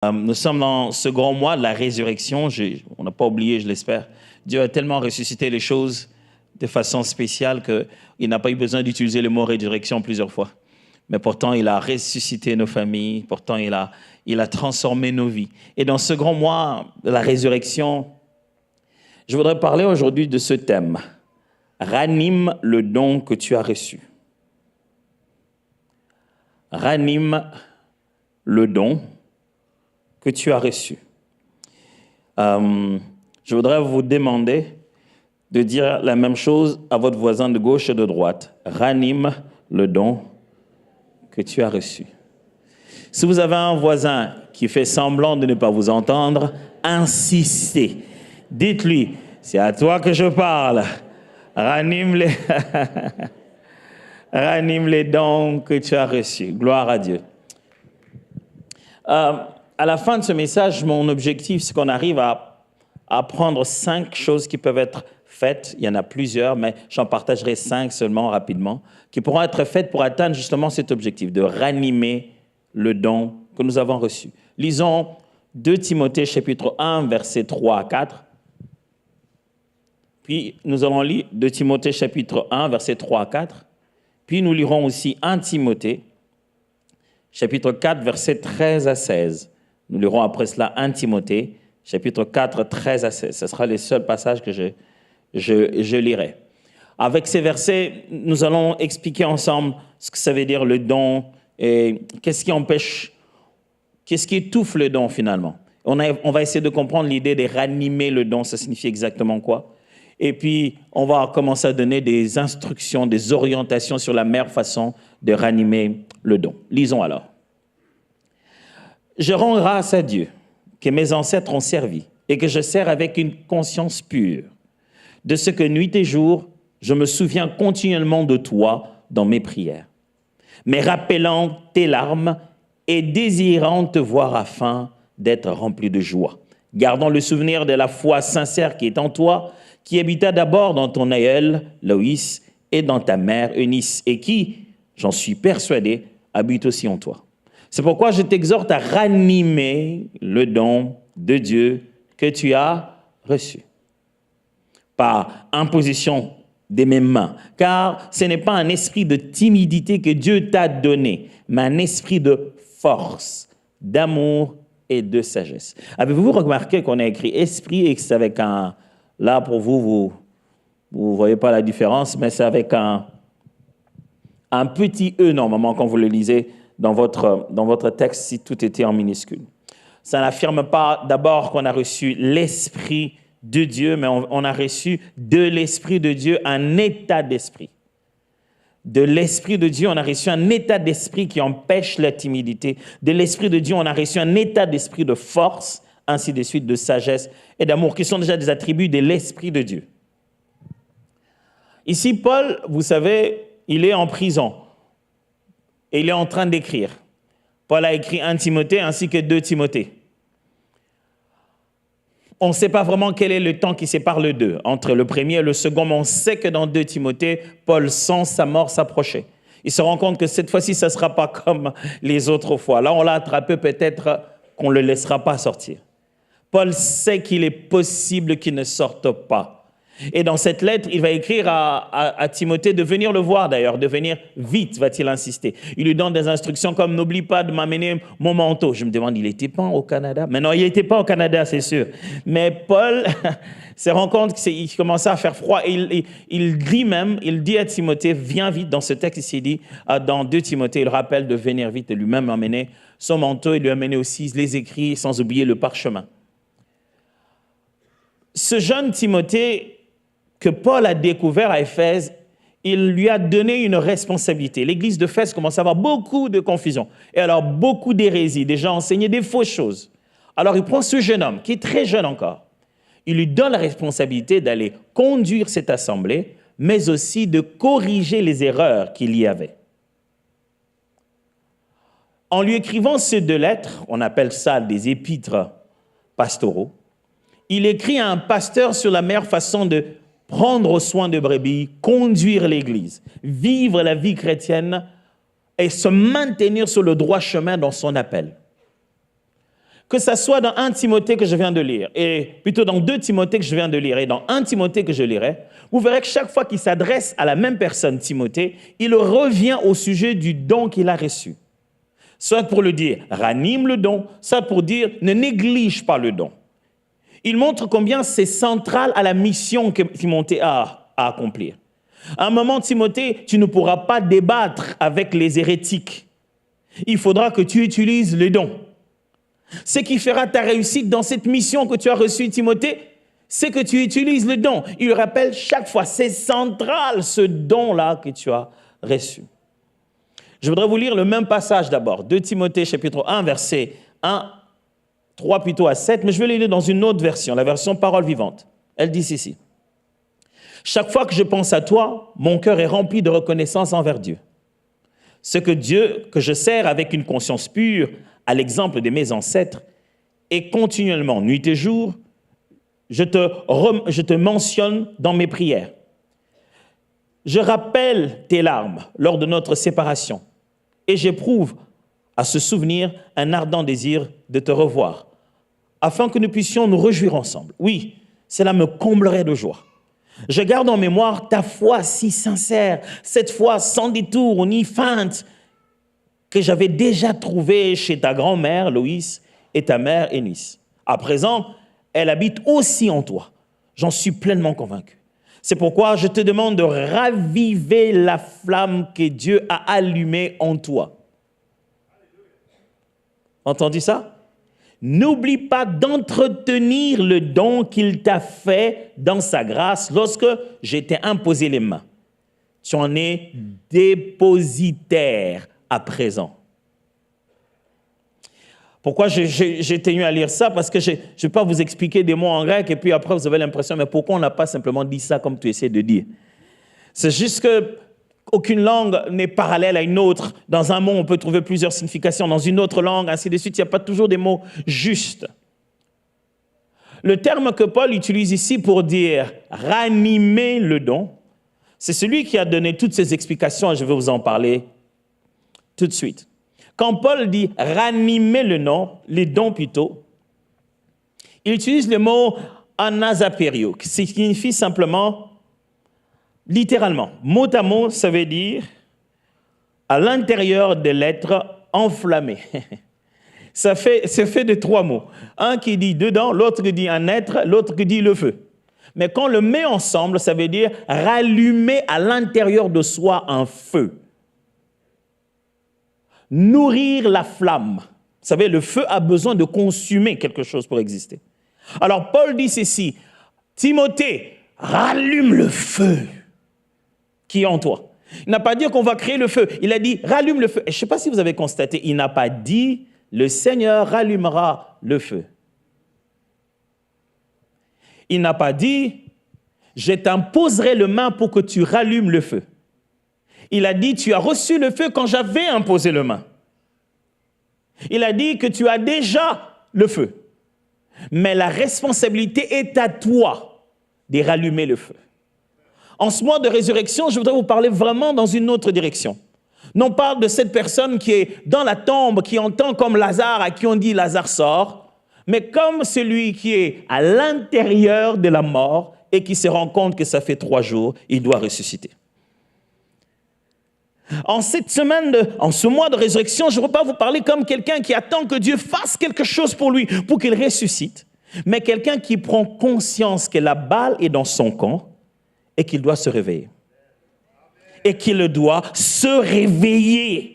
Nous sommes dans ce grand mois de la résurrection. On n'a pas oublié, je l'espère. Dieu a tellement ressuscité les choses de façon spéciale qu'il n'a pas eu besoin d'utiliser le mot résurrection plusieurs fois. Mais pourtant, il a ressuscité nos familles. Pourtant, il a transformé nos vies. Et dans ce grand mois de la résurrection, je voudrais parler aujourd'hui de ce thème. Ranime le don que tu as reçu. Ranime le don que tu as reçu. Je voudrais vous demander de dire la même chose à votre voisin de gauche et de droite. Ranime le don que tu as reçu. Si vous avez un voisin qui fait semblant de ne pas vous entendre, insistez. Dites-lui, c'est à toi que je parle. Ranime les dons que tu as reçus. Gloire à Dieu. À la fin de ce message, mon objectif, c'est qu'on arrive à prendre 5 choses qui peuvent être faites. Il y en a plusieurs, mais j'en partagerai 5 seulement rapidement, qui pourront être faites pour atteindre justement cet objectif, de ranimer le don que nous avons reçu. Lisons 2 Timothée chapitre 1, versets 3 à 4. Puis nous allons lire 2 Timothée chapitre 1, versets 3 à 4. Puis nous lirons aussi 1 Timothée chapitre 4, versets 13 à 16. Nous lirons après cela 1 Timothée, chapitre 4, 13 à 16. Ce sera les seuls passages que je lirai. Avec ces versets, nous allons expliquer ensemble ce que ça veut dire le don et qu'est-ce qui empêche, qu'est-ce qui étouffe le don finalement. On va essayer de comprendre l'idée de ranimer le don, ça signifie exactement quoi. Et puis, on va commencer à donner des instructions, des orientations sur la meilleure façon de ranimer le don. Lisons alors. Je rends grâce à Dieu que mes ancêtres ont servi et que je sers avec une conscience pure, de ce que nuit et jour, je me souviens continuellement de toi dans mes prières, mais rappelant tes larmes et désirant te voir afin d'être rempli de joie, gardant le souvenir de la foi sincère qui est en toi, qui habita d'abord dans ton aïeul, Loïs, et dans ta mère, Eunice, et qui, j'en suis persuadé, habite aussi en toi. C'est pourquoi je t'exhorte à ranimer le don de Dieu que tu as reçu par imposition de mes mains, car ce n'est pas un esprit de timidité que Dieu t'a donné, mais un esprit de force, d'amour et de sagesse. Avez-vous remarqué qu'on a écrit esprit et que c'est avec un... Là, pour vous voyez pas la différence, mais c'est avec un petit E normalement quand vous le lisez dans votre texte si tout était en minuscule. Ça n'affirme pas d'abord qu'on a reçu l'Esprit de Dieu, mais on a reçu de l'Esprit de Dieu un état d'esprit. De l'Esprit de Dieu, on a reçu un état d'esprit qui empêche la timidité. De l'Esprit de Dieu, on a reçu un état d'esprit de force, ainsi de suite, de sagesse et d'amour, qui sont déjà des attributs de l'Esprit de Dieu. Ici, Paul, vous savez, il est en prison et il est en train d'écrire. Paul a écrit 1 Timothée ainsi que 2 Timothée. On ne sait pas vraiment quel est le temps qui sépare les deux, entre le premier et le second, mais on sait que dans 2 Timothée, Paul sent sa mort s'approcher. Il se rend compte que cette fois-ci, ça ne sera pas comme les autres fois. Là, on l'a attrapé, peut-être qu'on ne le laissera pas sortir. Paul sait qu'il est possible qu'il ne sorte pas. Et dans cette lettre, il va écrire à Timothée de venir le voir d'ailleurs, de venir vite, va-t-il insister. Il lui donne des instructions comme « N'oublie pas de m'amener mon manteau ». Je me demande, il n'était pas au Canada? Mais non, il n'était pas au Canada, c'est sûr. Mais Paul se rend compte qu'il commençait à faire froid. Et il dit à Timothée « Viens vite ». Dans ce texte, il s'est dit, dans 2 Timothée, il rappelle de venir vite et lui-même amener son manteau et lui amener aussi les écrits, sans oublier le parchemin. Ce jeune Timothée que Paul a découvert à Éphèse, il lui a donné une responsabilité. L'église d'Éphèse commence à avoir beaucoup de confusion. Et alors, beaucoup d'hérésie, des gens enseignaient des fausses choses. Alors, il prend ce jeune homme, qui est très jeune encore. Il lui donne la responsabilité d'aller conduire cette assemblée, mais aussi de corriger les erreurs qu'il y avait. En lui écrivant ces 2 lettres, on appelle ça des épîtres pastoraux, il écrit à un pasteur sur la meilleure façon de prendre soin de brebis, conduire l'Église, vivre la vie chrétienne et se maintenir sur le droit chemin dans son appel. que ça soit dans 1 Timothée que je viens de lire, et plutôt dans 2 Timothée que je viens de lire, et dans 1 Timothée que je lirai, vous verrez que chaque fois qu'il s'adresse à la même personne, Timothée, il revient au sujet du don qu'il a reçu. Soit pour le dire, ranime le don, soit pour dire, ne néglige pas le don. Il montre combien c'est central à la mission que Timothée a à accomplir. À un moment, Timothée, tu ne pourras pas débattre avec les hérétiques. Il faudra que tu utilises le don. Ce qui fera ta réussite dans cette mission que tu as reçue, Timothée, c'est que tu utilises le don. Il le rappelle chaque fois, c'est central ce don-là que tu as reçu. Je voudrais vous lire le même passage d'abord, 2 Timothée chapitre 1, verset 1, 3 plutôt à 7, mais je vais le lire dans une autre version, la version Parole vivante. Elle dit ceci. Chaque fois que je pense à toi, mon cœur est rempli de reconnaissance envers Dieu. Ce que Dieu, que je sers avec une conscience pure, à l'exemple de mes ancêtres, et continuellement, nuit et jour, je te mentionne dans mes prières. Je rappelle tes larmes lors de notre séparation, et j'éprouve à ce souvenir un ardent désir de te revoir, afin que nous puissions nous réjouir ensemble. Oui, cela me comblerait de joie. Je garde en mémoire ta foi si sincère, cette foi sans détour ni feinte, que j'avais déjà trouvée chez ta grand-mère Loïs et ta mère Eunice. À présent, elle habite aussi en toi. J'en suis pleinement convaincu. C'est pourquoi je te demande de raviver la flamme que Dieu a allumée en toi. Entendu ça? N'oublie pas d'entretenir le don qu'il t'a fait dans sa grâce lorsque je t'ai imposé les mains. Tu en es dépositaire à présent. Pourquoi j'ai tenu à lire ça? Parce que je ne vais pas vous expliquer des mots en grec et puis après vous avez l'impression, mais pourquoi on n'a pas simplement dit ça comme tu essaies de dire? C'est juste que aucune langue n'est parallèle à une autre. Dans un mot, on peut trouver plusieurs significations. Dans une autre langue, ainsi de suite, il n'y a pas toujours des mots justes. Le terme que Paul utilise ici pour dire « ranimer le don », c'est celui qui a donné toutes ces explications et je vais vous en parler tout de suite. Quand Paul dit « ranimer le nom », les dons plutôt, il utilise le mot « anasaperio » qui signifie simplement littéralement, mot à mot, ça veut dire à l'intérieur de l'être enflammé. C'est fait de 3 mots. Un qui dit dedans, l'autre qui dit un être, l'autre qui dit le feu. Mais quand on le met ensemble, ça veut dire rallumer à l'intérieur de soi un feu. Nourrir la flamme. Vous savez, le feu a besoin de consumer quelque chose pour exister. Alors Paul dit ceci, Timothée, rallume le feu qui est en toi. Il n'a pas dit qu'on va créer le feu. Il a dit, rallume le feu. Et je ne sais pas si vous avez constaté, il n'a pas dit, le Seigneur rallumera le feu. Il n'a pas dit, je t'imposerai le main pour que tu rallumes le feu. Il a dit, tu as reçu le feu quand j'avais imposé le main. Il a dit que tu as déjà le feu. Mais la responsabilité est à toi de rallumer le feu. En ce mois de résurrection, je voudrais vous parler vraiment dans une autre direction. Non pas de cette personne qui est dans la tombe, qui entend comme Lazare, à qui on dit Lazare sort, mais comme celui qui est à l'intérieur de la mort et qui se rend compte que ça fait 3 jours, il doit ressusciter. En cette semaine, en ce mois de résurrection, je ne veux pas vous parler comme quelqu'un qui attend que Dieu fasse quelque chose pour lui, pour qu'il ressuscite, mais quelqu'un qui prend conscience que la balle est dans son camp et qu'il doit se réveiller. Et qu'il doit se réveiller.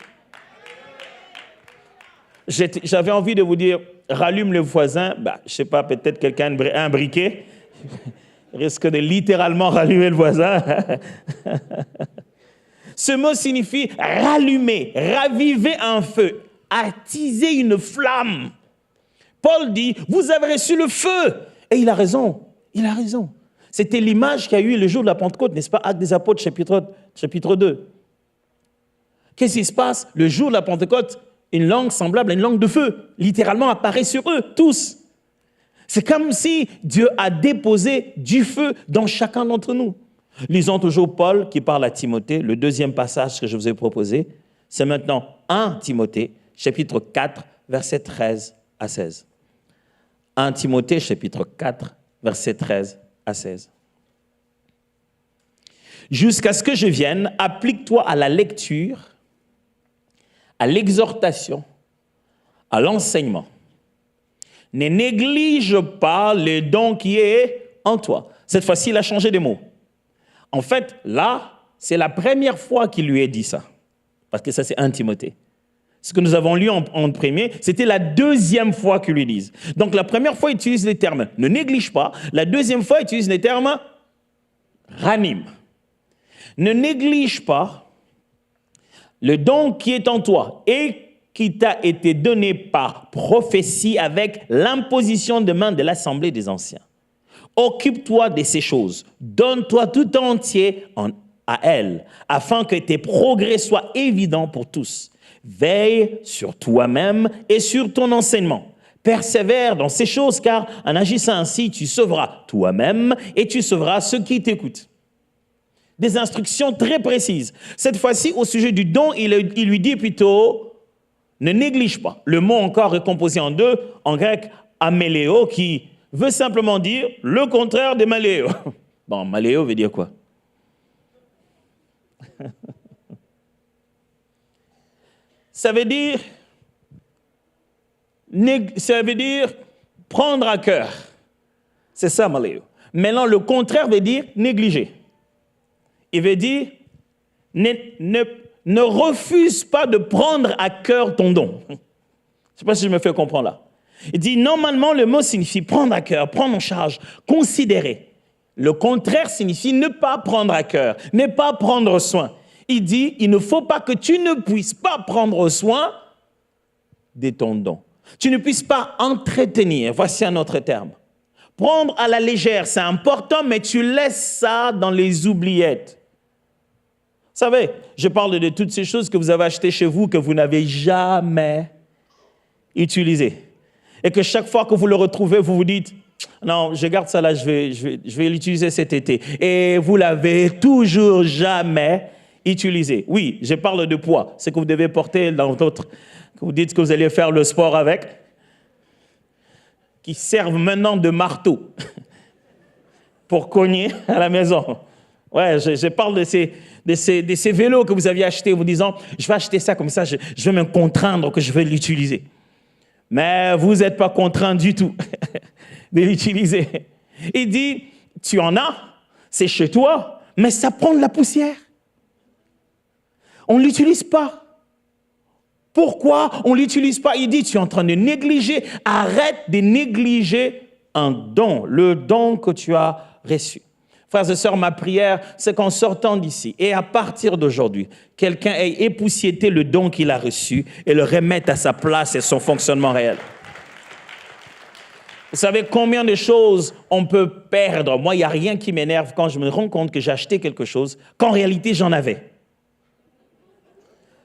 J'avais envie de vous dire, rallume le voisin. Je ne sais pas, peut-être quelqu'un a un briquet. Risque de littéralement rallumer le voisin. Ce mot signifie rallumer, raviver un feu, attiser une flamme. Paul dit, vous avez reçu le feu. Et il a raison, il a raison. C'était l'image qu'il y a eu le jour de la Pentecôte, n'est-ce pas? Actes des Apôtres, chapitre 2. Qu'est-ce qui se passe? Le jour de la Pentecôte, une langue semblable à une langue de feu, littéralement apparaît sur eux, tous. C'est comme si Dieu a déposé du feu dans chacun d'entre nous. Lisons toujours Paul qui parle à Timothée, le deuxième passage que je vous ai proposé. C'est maintenant 1 Timothée, chapitre 4, versets 13 à 16. 1 Timothée, chapitre 4, versets 13 à 16. Jusqu'à ce que je vienne, applique-toi à la lecture, à l'exhortation, à l'enseignement. Ne néglige pas le don qui est en toi. Cette fois-ci, il a changé de mot. En fait, là, c'est la première fois qu'il lui a dit ça. Parce que ça, c'est 1 Timothée. Ce que nous avons lu en premier, c'était la deuxième fois qu'il lui dit. Donc, la première fois, il utilise les termes « ne néglige pas ». La deuxième fois, il utilise les termes « ranime ». Ne néglige pas le don qui est en toi et qui t'a été donné par prophétie avec l'imposition de main de l'Assemblée des anciens. Occupe-toi de ces choses, donne-toi tout entier à elles, afin que tes progrès soient évidents pour tous. Veille sur toi-même et sur ton enseignement. Persévère dans ces choses, car en agissant ainsi, tu sauveras toi-même et tu sauveras ceux qui t'écoutent. Des instructions très précises. Cette fois-ci, au sujet du don, il lui dit plutôt, ne néglige pas. Le mot encore est composé en deux, en grec, améléo, qui veut simplement dire le contraire de maléo. Bon, maléo veut dire quoi? Ça veut dire prendre à cœur. C'est ça, maléo. Maintenant, le contraire veut dire négliger. Il veut dire ne refuse pas de prendre à cœur ton don. Je ne sais pas si je me fais comprendre là. Il dit, normalement, le mot signifie prendre à cœur, prendre en charge, considérer. Le contraire signifie ne pas prendre à cœur, ne pas prendre soin. Il dit, il ne faut pas que tu ne puisses pas prendre soin de ton don. Tu ne puisses pas entretenir, voici un autre terme. Prendre à la légère, c'est important, mais tu laisses ça dans les oubliettes. Vous savez, je parle de toutes ces choses que vous avez achetées chez vous, que vous n'avez jamais utilisées. Et que chaque fois que vous le retrouvez, vous vous dites, non, je garde ça là, je vais l'utiliser cet été. Et vous l'avez toujours jamais utilisé. Oui, je parle de poids, ce que vous devez porter dans votre... Vous dites que vous allez faire le sport avec, qui servent maintenant de marteau pour cogner à la maison. Ouais, je parle de ces vélos que vous aviez achetés, vous disant, je vais acheter ça comme ça, je vais me contraindre que je vais l'utiliser. Mais vous n'êtes pas contraint du tout de l'utiliser. Il dit, tu en as, c'est chez toi, mais ça prend de la poussière. On ne l'utilise pas. Pourquoi on ne l'utilise pas? Il dit, tu es en train de négliger. Arrête de négliger un don, le don que tu as reçu. Frères et sœurs, ma prière, c'est qu'en sortant d'ici, et à partir d'aujourd'hui, quelqu'un ait époussiété le don qu'il a reçu et le remette à sa place et son fonctionnement réel. Vous savez combien de choses on peut perdre? Moi, il n'y a rien qui m'énerve quand je me rends compte que j'ai acheté quelque chose, qu'en réalité, j'en avais.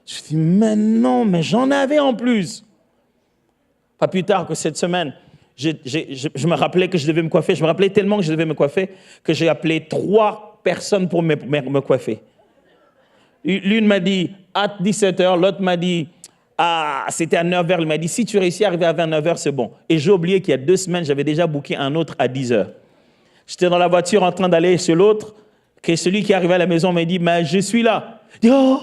Je dis, mais non, mais j'en avais en plus. Pas plus tard que cette semaine, je me rappelais que je devais me coiffer. Je me rappelais tellement que je devais me coiffer que j'ai appelé 3 personnes pour me coiffer. L'une m'a dit à 17h, l'autre m'a dit, c'était à 9h. Il m'a dit, si tu réussis à arriver à 29h, c'est bon. Et j'ai oublié qu'il y a 2 semaines, j'avais déjà booké un autre à 10h. J'étais dans la voiture en train d'aller chez l'autre, que celui qui est arrivé à la maison m'a dit, mais je suis là. Je dis, oh!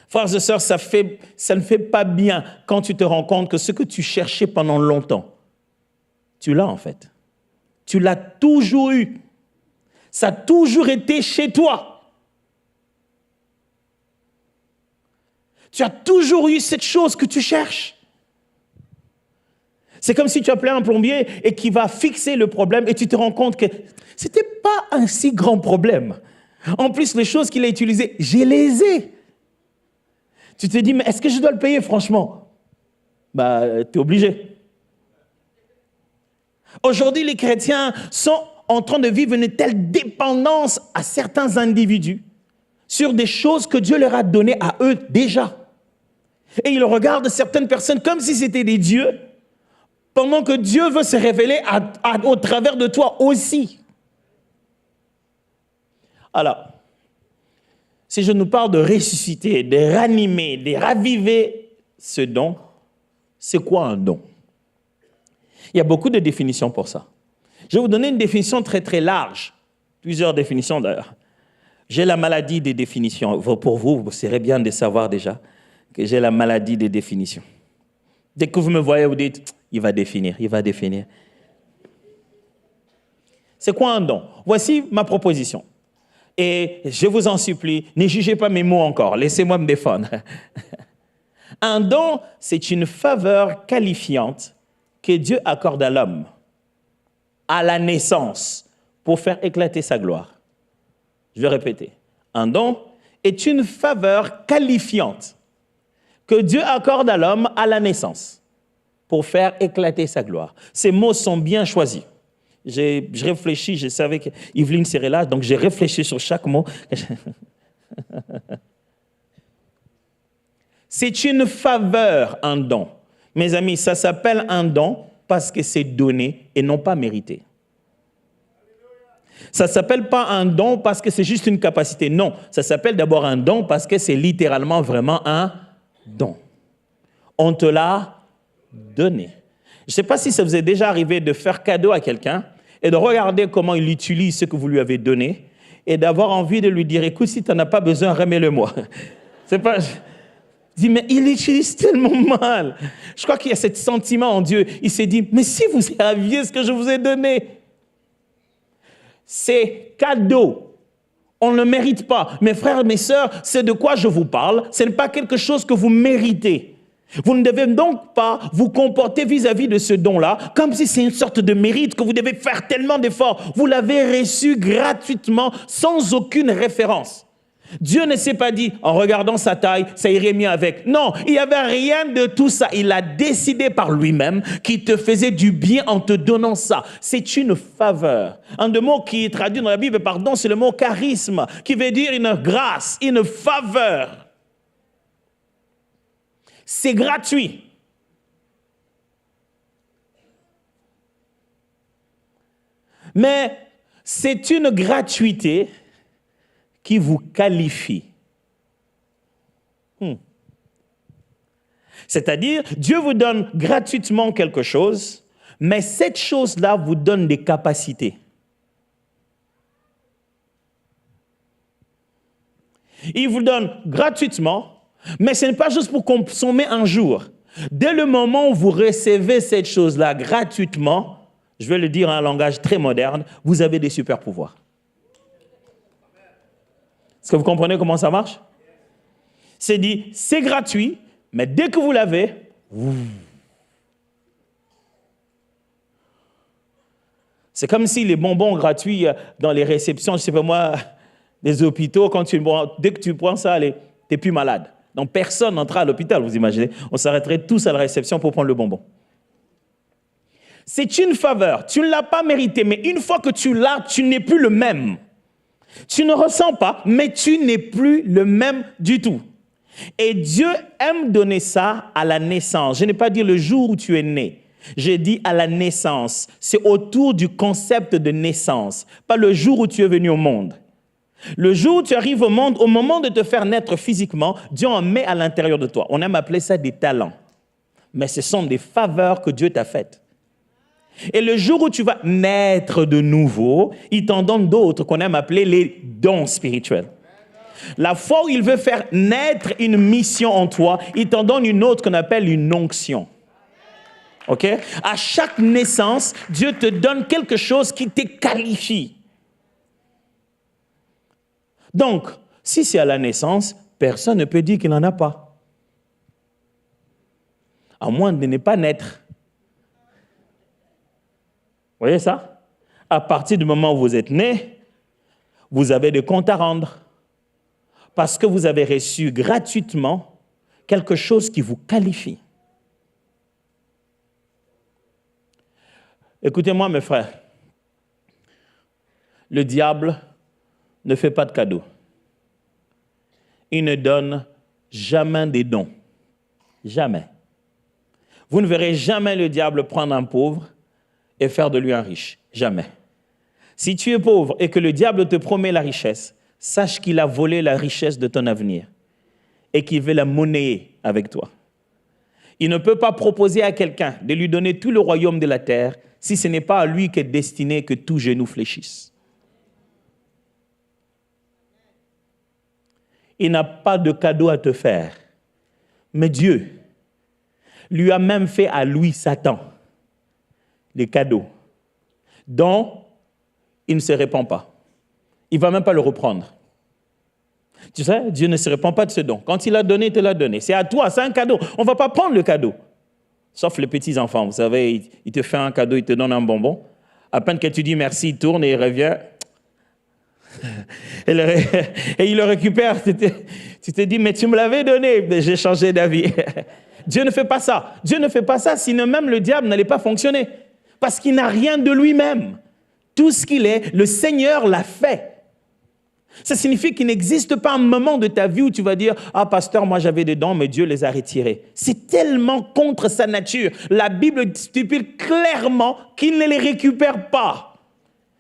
Frères et sœurs, ça ne fait pas bien quand tu te rends compte que ce que tu cherchais pendant longtemps, tu l'as en fait. Tu l'as toujours eu. Ça a toujours été chez toi. Tu as toujours eu cette chose que tu cherches. C'est comme si tu appelais un plombier et qui va fixer le problème et tu te rends compte que ce n'était pas un si grand problème. En plus, les choses qu'il a utilisées, je les ai. Tu te dis, mais est-ce que je dois le payer, franchement? Bah, tu es obligé. Aujourd'hui, les chrétiens sont en train de vivre une telle dépendance à certains individus sur des choses que Dieu leur a données à eux déjà. Et ils regardent certaines personnes comme si c'était des dieux, pendant que Dieu veut se révéler au travers de toi aussi. Alors, si je nous parle de ressusciter, de ranimer, de raviver ce don, c'est quoi un don? Il y a beaucoup de définitions pour ça. Je vais vous donner une définition très très large, plusieurs définitions d'ailleurs. J'ai la maladie des définitions. Pour vous, vous serez bien de savoir déjà que j'ai la maladie des définitions. Dès que vous me voyez, vous dites, il va définir, il va définir. C'est quoi un don? Voici ma proposition. Et je vous en supplie, ne jugez pas mes mots encore, laissez-moi me défendre. Un don, c'est une faveur qualifiante que Dieu accorde à l'homme, à la naissance, pour faire éclater sa gloire. Je vais répéter. Un don est une faveur qualifiante que Dieu accorde à l'homme à la naissance, pour faire éclater sa gloire. Ces mots sont bien choisis. Je réfléchis, je savais qu'Yveline serait là, donc j'ai réfléchi sur chaque mot. C'est une faveur, un don. Mes amis, ça s'appelle un don parce que c'est donné et non pas mérité. Ça ne s'appelle pas un don parce que c'est juste une capacité. Non, ça s'appelle d'abord un don parce que c'est littéralement vraiment un don. On te l'a donné. Je ne sais pas si ça vous est déjà arrivé de faire cadeau à quelqu'un et de regarder comment il utilise ce que vous lui avez donné et d'avoir envie de lui dire, écoute, si tu n'en as pas besoin, remets-le-moi. C'est pas... Je dis, mais il l'utilise tellement mal. Je crois qu'il y a ce sentiment en Dieu. Il s'est dit, mais si vous saviez ce que je vous ai donné. C'est cadeau. On ne le mérite pas. Mes frères, mes sœurs, c'est de quoi je vous parle. Ce n'est pas quelque chose que vous méritez. Vous ne devez donc pas vous comporter vis-à-vis de ce don-là comme si c'est une sorte de mérite que vous devez faire tellement d'efforts. Vous l'avez reçu gratuitement, sans aucune référence. Dieu ne s'est pas dit, en regardant sa taille, ça irait mieux avec. Non, il n'y avait rien de tout ça. Il a décidé par lui-même qu'il te faisait du bien en te donnant ça. C'est une faveur. Un des mots qui est traduit dans la Bible, pardon, c'est le mot charisme, qui veut dire une grâce, une faveur. C'est gratuit. Mais c'est une gratuité qui vous qualifie. C'est-à-dire, Dieu vous donne gratuitement quelque chose, mais cette chose-là vous donne des capacités. Il vous donne gratuitement, mais ce n'est pas juste pour consommer un jour. Dès le moment où vous recevez cette chose-là gratuitement, je vais le dire en un langage très moderne, vous avez des super pouvoirs. Est-ce que vous comprenez comment ça marche? C'est dit, c'est gratuit, mais dès que vous l'avez, c'est comme si les bonbons gratuits dans les réceptions, je ne sais pas moi, des hôpitaux, dès que tu prends ça, tu n'es plus malade. Donc personne n'entra à l'hôpital, vous imaginez. On s'arrêterait tous à la réception pour prendre le bonbon. C'est une faveur, tu ne l'as pas mérité, mais une fois que tu l'as, tu n'es plus le même. Tu ne ressens pas, mais tu n'es plus le même du tout. Et Dieu aime donner ça à la naissance. Je n'ai pas dit le jour où tu es né. J'ai dit à la naissance. C'est autour du concept de naissance, pas le jour où tu es venu au monde. Le jour où tu arrives au monde, au moment de te faire naître physiquement, Dieu en met à l'intérieur de toi. On aime appeler ça des talents. Mais ce sont des faveurs que Dieu t'a faites. Et le jour où tu vas naître de nouveau, il t'en donne d'autres qu'on aime appeler les dons spirituels. La fois où il veut faire naître une mission en toi, il t'en donne une autre qu'on appelle une onction. OK? À chaque naissance, Dieu te donne quelque chose qui te qualifie. Donc, si c'est à la naissance, personne ne peut dire qu'il n'en a pas. À moins de ne pas naître. Vous voyez ça? À partir du moment où vous êtes né, vous avez des comptes à rendre. Parce que vous avez reçu gratuitement quelque chose qui vous qualifie. Écoutez-moi, mes frères. Le diable ne fait pas de cadeaux. Il ne donne jamais des dons. Jamais. Vous ne verrez jamais le diable prendre un pauvre et faire de lui un riche. Jamais. Si tu es pauvre et que le diable te promet la richesse, sache qu'il a volé la richesse de ton avenir et qu'il veut la monnayer avec toi. Il ne peut pas proposer à quelqu'un de lui donner tout le royaume de la terre si ce n'est pas à lui qu'est destiné que tout genou fléchisse. Il n'a pas de cadeau à te faire. Mais Dieu lui a même fait à lui, Satan, des cadeaux dont il ne se répand pas. Il ne va même pas le reprendre. Tu sais, Dieu ne se répand pas de ce don. Quand il a donné, il te l'a donné. C'est à toi, c'est un cadeau. On ne va pas prendre le cadeau. Sauf les petits-enfants, vous savez, il te fait un cadeau, il te donne un bonbon. À peine que tu dis merci, il tourne et il revient. Et il le récupère. Tu te dis, mais tu me l'avais donné. Mais j'ai changé d'avis. Dieu ne fait pas ça. Dieu ne fait pas ça, sinon même le diable n'allait pas fonctionner. Parce qu'il n'a rien de lui-même. Tout ce qu'il est, le Seigneur l'a fait. Ça signifie qu'il n'existe pas un moment de ta vie où tu vas dire « Ah, pasteur, moi j'avais des dons, mais Dieu les a retirés. » C'est tellement contre sa nature. La Bible stipule clairement qu'il ne les récupère pas.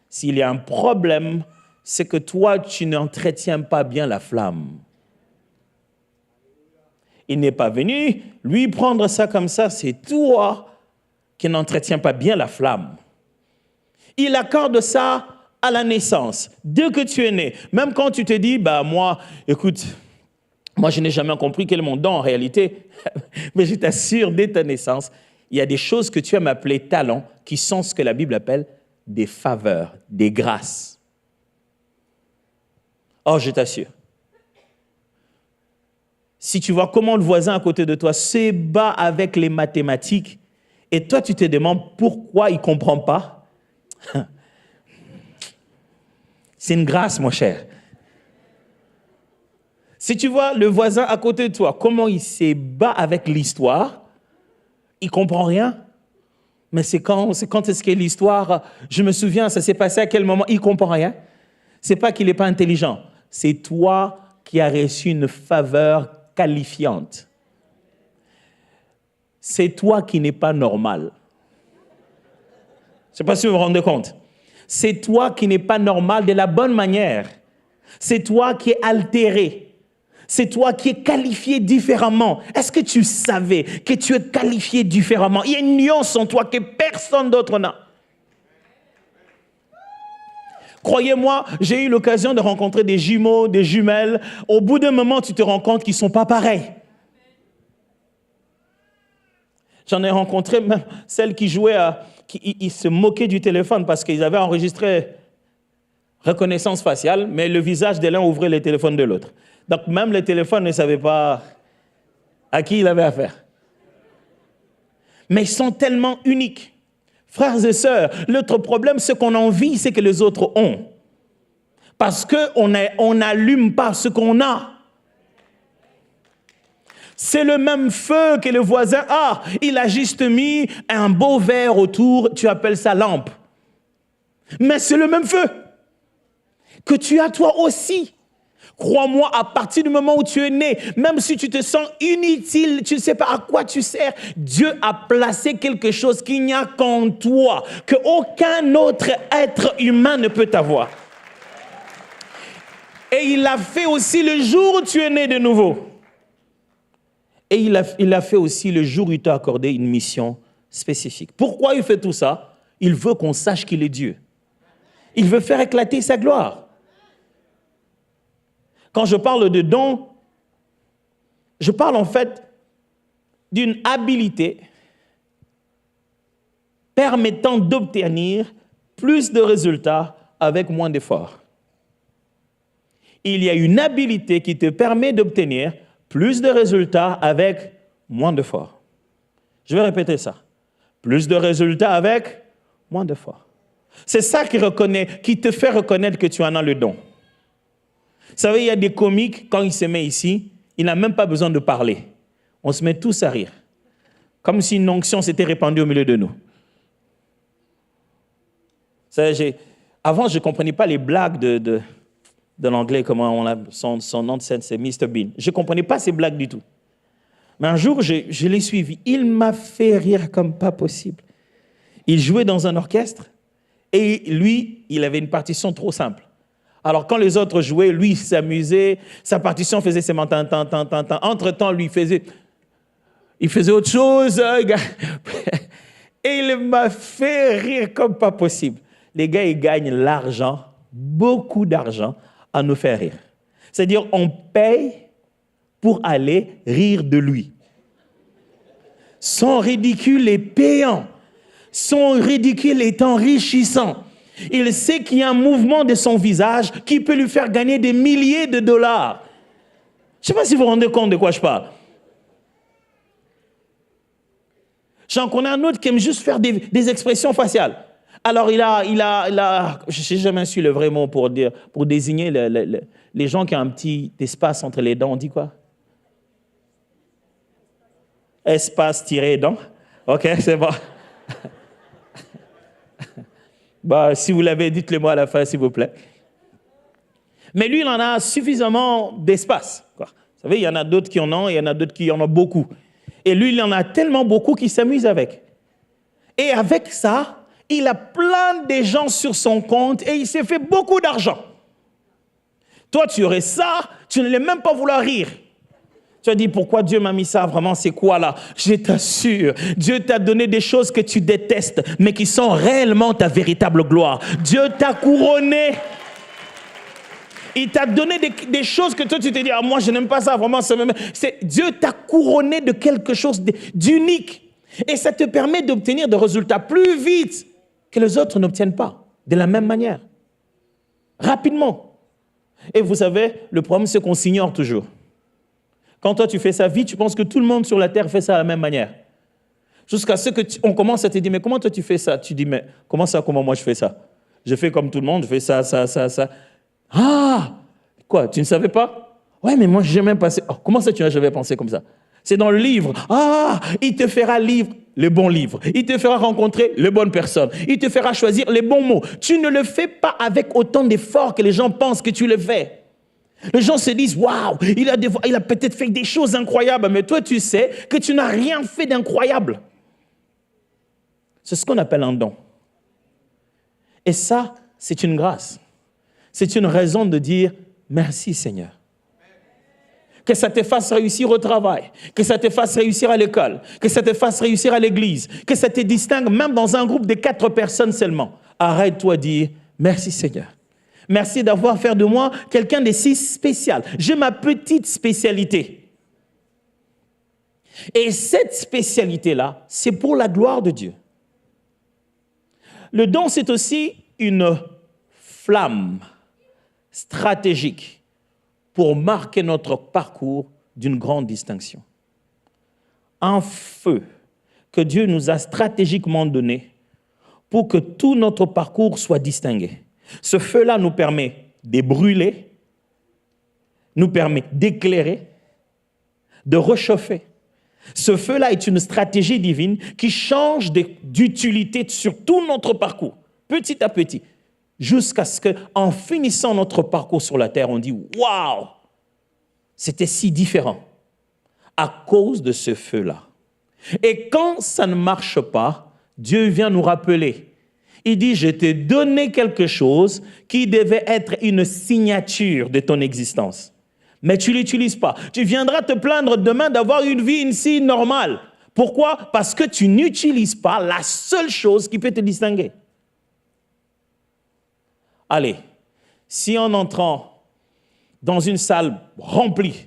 S'il y a un problème, c'est que toi, tu n'entretiens pas bien la flamme. Il n'est pas venu, lui, prendre ça comme ça, c'est toi qui n'entretiens pas bien la flamme. Il accorde ça à la naissance, dès que tu es né. Même quand tu te dis, moi, écoute, moi je n'ai jamais compris quel est mon don en réalité, mais je t'assure, dès ta naissance, il y a des choses que tu aimes appeler talents, qui sont ce que la Bible appelle des faveurs, des grâces. Oh, je t'assure. Si tu vois comment le voisin à côté de toi se bat avec les mathématiques, et toi tu te demandes pourquoi il ne comprend pas, c'est une grâce, mon cher. Si tu vois le voisin à côté de toi, comment il se bat avec l'histoire, il ne comprend rien. Mais c'est quand est-ce que l'histoire, je me souviens, ça s'est passé à quel moment, il ne comprend rien. Ce n'est pas qu'il n'est pas intelligent, c'est toi qui as reçu une faveur qualifiante. C'est toi qui n'es pas normal. Je ne sais pas si vous vous rendez compte. C'est toi qui n'es pas normal de la bonne manière. C'est toi qui es altéré. C'est toi qui es qualifié différemment. Est-ce que tu savais que tu es qualifié différemment? Il y a une nuance en toi que personne d'autre n'a. Croyez-moi, j'ai eu l'occasion de rencontrer des jumeaux, des jumelles. Au bout d'un moment, tu te rends compte qu'ils ne sont pas pareils. J'en ai rencontré même celles qui jouaient ils se moquaient du téléphone parce qu'ils avaient enregistré reconnaissance faciale, mais le visage de l'un ouvrait le téléphone de l'autre. Donc même le téléphone ne savait pas à qui il avait affaire. Mais ils sont tellement uniques. Frères et sœurs, l'autre problème, ce qu'on envie, c'est que les autres ont. Parce qu'on n'allume pas ce qu'on a. C'est le même feu que le voisin a. Il a juste mis un beau verre autour, tu appelles ça lampe. Mais c'est le même feu que tu as toi aussi. Crois-moi, à partir du moment où tu es né, même si tu te sens inutile, tu ne sais pas à quoi tu sers, Dieu a placé quelque chose qu'il n'y a qu'en toi, qu'aucun autre être humain ne peut avoir. Et il l'a fait aussi le jour où tu es né de nouveau. Et il a fait aussi le jour où il t'a accordé une mission spécifique. Pourquoi il fait tout ça? Il veut qu'on sache qu'il est Dieu. Il veut faire éclater sa gloire. Quand je parle de don, je parle en fait d'une habilité permettant d'obtenir plus de résultats avec moins d'efforts. Il y a une habilité qui te permet d'obtenir plus de résultats avec moins d'efforts. Je vais répéter ça. Plus de résultats avec moins d'efforts. C'est ça qui te fait reconnaître que tu en as le don. Vous savez, il y a des comiques, quand ils se mettent ici, ils n'ont même pas besoin de parler. On se met tous à rire. Comme si une onction s'était répandue au milieu de nous. Avant, je ne comprenais pas les blagues de l'anglais, comment on a son nom de scène, c'est Mr. Bean. Je ne comprenais pas ces blagues du tout. Mais un jour, je l'ai suivi. Il m'a fait rire comme pas possible. Il jouait dans un orchestre et lui, il avait une partition trop simple. Alors, quand les autres jouaient, lui, il s'amusait. Sa partition faisait ses tant. Entre-temps, lui, il faisait autre chose. Et il m'a fait rire comme pas possible. Les gars, ils gagnent l'argent, beaucoup d'argent, à nous faire rire. C'est-à-dire, on paye pour aller rire de lui. Son ridicule est payant. Son ridicule est enrichissant. Il sait qu'il y a un mouvement de son visage qui peut lui faire gagner des milliers de dollars. Je ne sais pas si vous vous rendez compte de quoi je parle. J'en connais un autre qui aime juste faire des expressions faciales. Alors, je ne sais jamais su le vrai mot pour désigner les gens qui ont un petit espace entre les dents. On dit quoi? Espace-dents. OK, c'est bon. Bah, si vous l'avez, dites-le moi à la fin, s'il vous plaît. Mais lui, il en a suffisamment d'espace. Vous savez, il y en a d'autres qui en ont, et il y en a d'autres qui en ont beaucoup. Et lui, il en a tellement beaucoup qu'il s'amuse avec. Et avec ça, il a plein de gens sur son compte et il s'est fait beaucoup d'argent. Toi, tu aurais ça, tu ne l'aimes même pas vouloir rire. Tu as dit, pourquoi Dieu m'a mis ça? Vraiment, c'est quoi là? Je t'assure, Dieu t'a donné des choses que tu détestes, mais qui sont réellement ta véritable gloire. Dieu t'a couronné. Il t'a donné des choses que toi, tu t'es dit, ah, moi, je n'aime pas ça, vraiment. Dieu t'a couronné de quelque chose d'unique. Et ça te permet d'obtenir des résultats plus vite que les autres n'obtiennent pas, de la même manière. Rapidement. Et vous savez, le problème, c'est qu'on s'ignore toujours. Quand toi, tu fais ça vite, tu penses que tout le monde sur la terre fait ça de la même manière. Jusqu'à ce qu'on commence à te dire, mais comment toi, tu fais ça? Tu dis, mais comment ça, comment moi, je fais ça? Je fais comme tout le monde, je fais ça, ça, ça, ça. Ah! Quoi, tu ne savais pas? Ouais, mais moi, j'ai jamais pensé. Oh, comment ça, tu n'as jamais pensé comme ça? C'est dans le livre. Ah! Il te fera lire les bons livres. Il te fera rencontrer les bonnes personnes. Il te fera choisir les bons mots. Tu ne le fais pas avec autant d'efforts que les gens pensent que tu le fais. Les gens se disent, waouh, il a peut-être fait des choses incroyables, mais toi, tu sais que tu n'as rien fait d'incroyable. C'est ce qu'on appelle un don. Et ça, c'est une grâce. C'est une raison de dire merci Seigneur. Que ça te fasse réussir au travail, que ça te fasse réussir à l'école, que ça te fasse réussir à l'église, que ça te distingue même dans un groupe de 4 personnes seulement. Arrête-toi de dire merci Seigneur. Merci d'avoir fait de moi quelqu'un de si spécial. J'ai ma petite spécialité. Et cette spécialité-là, c'est pour la gloire de Dieu. Le don, c'est aussi une flamme stratégique pour marquer notre parcours d'une grande distinction. Un feu que Dieu nous a stratégiquement donné pour que tout notre parcours soit distingué. Ce feu-là nous permet de brûler, nous permet d'éclairer, de réchauffer. Ce feu-là est une stratégie divine qui change d'utilité sur tout notre parcours, petit à petit, jusqu'à ce qu'en finissant notre parcours sur la terre, on dit « Waouh, c'était si différent » à cause de ce feu-là. Et quand ça ne marche pas, Dieu vient nous rappeler. Il dit, je t'ai donné quelque chose qui devait être une signature de ton existence. Mais tu ne l'utilises pas. Tu viendras te plaindre demain d'avoir une vie ici normale. Pourquoi? Parce que tu n'utilises pas la seule chose qui peut te distinguer. Allez, si en entrant dans une salle remplie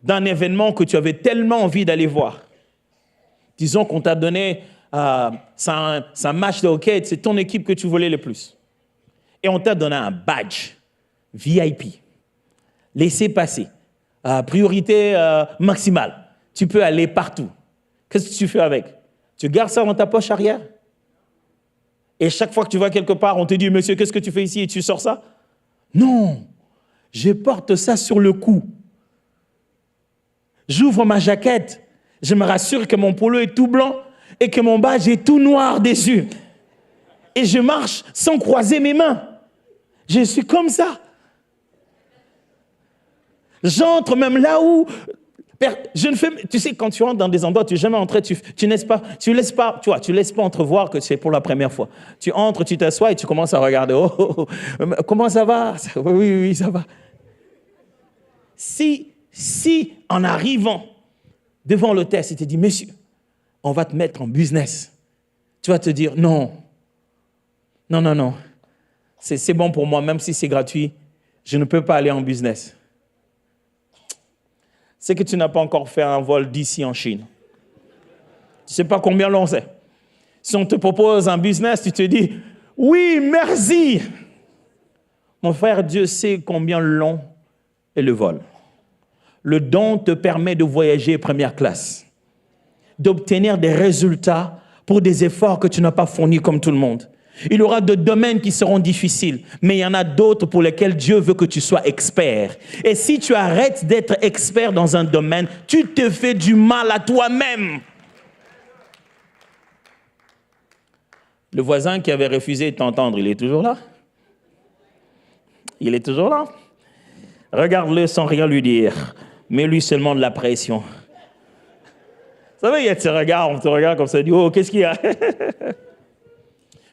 d'un événement que tu avais tellement envie d'aller voir, disons qu'on t'a donné... c'est un match de hockey, c'est ton équipe que tu voulais le plus. Et on t'a donné un badge VIP. Laissez passer. Priorité maximale. Tu peux aller partout. Qu'est-ce que tu fais avec? Tu gardes ça dans ta poche arrière? Et chaque fois que tu vas quelque part, on te dit, monsieur, qu'est-ce que tu fais ici? Et tu sors ça? Non, je porte ça sur le cou. J'ouvre ma jaquette. Je me rassure que mon polo est tout blanc et que mon badge est tout noir dessus. Et je marche sans croiser mes mains. Je suis comme ça. J'entre même là où... Je ne fais, tu sais, quand tu rentres dans des endroits, tu n'es jamais entré, tu laisses pas entrevoir que c'est pour la première fois. Tu entres, tu t'assois et tu commences à regarder. Oh, comment ça va? Oui, ça va. Si en arrivant devant le test, il te dit, monsieur, on va te mettre en business. Tu vas te dire, non, c'est bon pour moi, même si c'est gratuit, je ne peux pas aller en business. C'est que tu n'as pas encore fait un vol d'ici en Chine. Tu ne sais pas combien long c'est. Si on te propose un business, tu te dis, oui, merci. Mon frère, Dieu sait combien long est le vol. Le don te permet de voyager première classe, d'obtenir des résultats pour des efforts que tu n'as pas fournis comme tout le monde. Il y aura des domaines qui seront difficiles, mais il y en a d'autres pour lesquels Dieu veut que tu sois expert. Et si tu arrêtes d'être expert dans un domaine, tu te fais du mal à toi-même. Le voisin qui avait refusé de t'entendre, il est toujours là? Il est toujours là? Regarde-le sans rien lui dire. Mets-lui seulement de la pression. Vous savez, il y a ce regard, on te regarde comme ça, on dit, oh, qu'est-ce qu'il y a?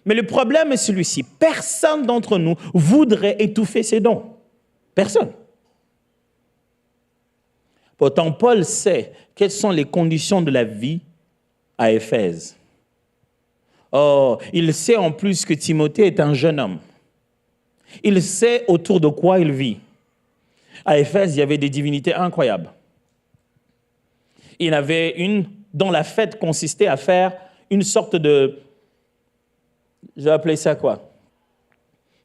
Mais le problème est celui-ci. Personne d'entre nous voudrait étouffer ses dons. Personne. Pourtant, Paul sait quelles sont les conditions de la vie à Éphèse. Oh, il sait en plus que Timothée est un jeune homme. Il sait autour de quoi il vit. À Éphèse, il y avait des divinités incroyables. Il y en avait une dont la fête consistait à faire une sorte de... Je vais appeler ça quoi?